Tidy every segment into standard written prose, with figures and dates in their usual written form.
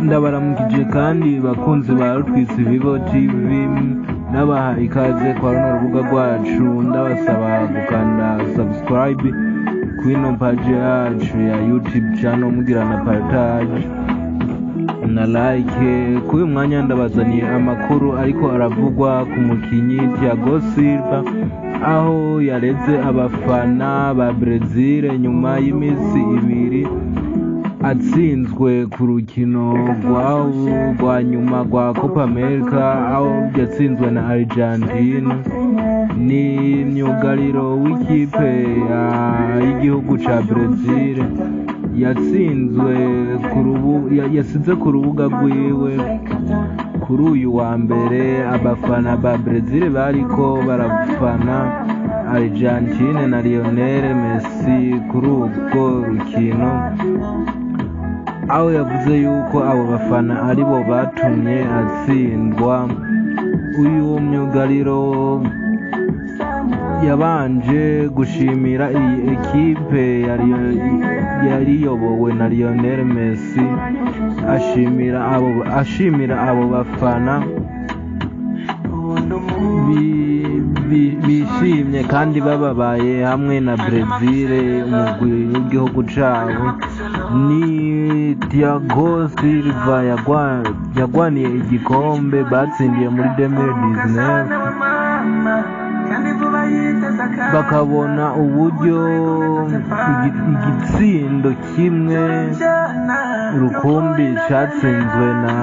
ndabaramukije kandi bakunzi ba Rutwitsi Vivo TV nabaha ikaze kwa runo rubuga rwacu ndabasaba gukanda subscribe kwino page yacu ya YouTube channel mugira na partage na like. Kuri mwanya ndabazaniye amakuru ariko aravugwa ku mukinyi Thiago Silva aho yareze abafana ba Brazil nyuma y'imisi ibiri atsinzwe ku rukino rwa nyuma rwa Copa America aho yatsinzwe na Argentina. Ni myugariro w'ikipe y'igihugu ca Brazil yatsinzwe yasize ku rubuga rwiwe kuri uyu wa mbere. Abafana ba Brazil bariko barafana Argentine na Lionel Messi kuri urwo rukino, aho yavuze yuko abo bafana aribo batumye atsindwa. Uyu myugariro yabanje gushimira iyi ekipe yariyobowe na Lionel Messi, ashimira abo bafana bishimye kandi bababaye hamwe na Brazil umugwi w'igihugu cabo. Ni Thiago Silva yagwaniye igikombe batsindiye muri 2019, bakabona uburyo igitsindo kimwe rukumbi catsinzwe na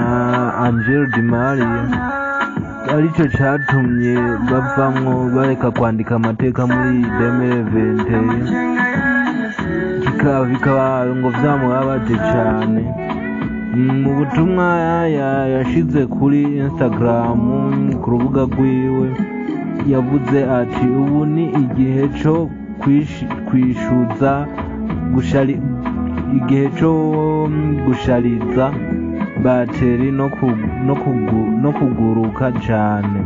Angel Di Maria arico catumye bavamwo bareka kwandika amateka muri 2020, bikaba ngo vyamubabaje cane. Mu butumwa yashize kuri Instagram ku rubuga rwiwe yavuze ati ubu ni igihe co kwishuza igihe co gushariza bateri no kuguruka cane.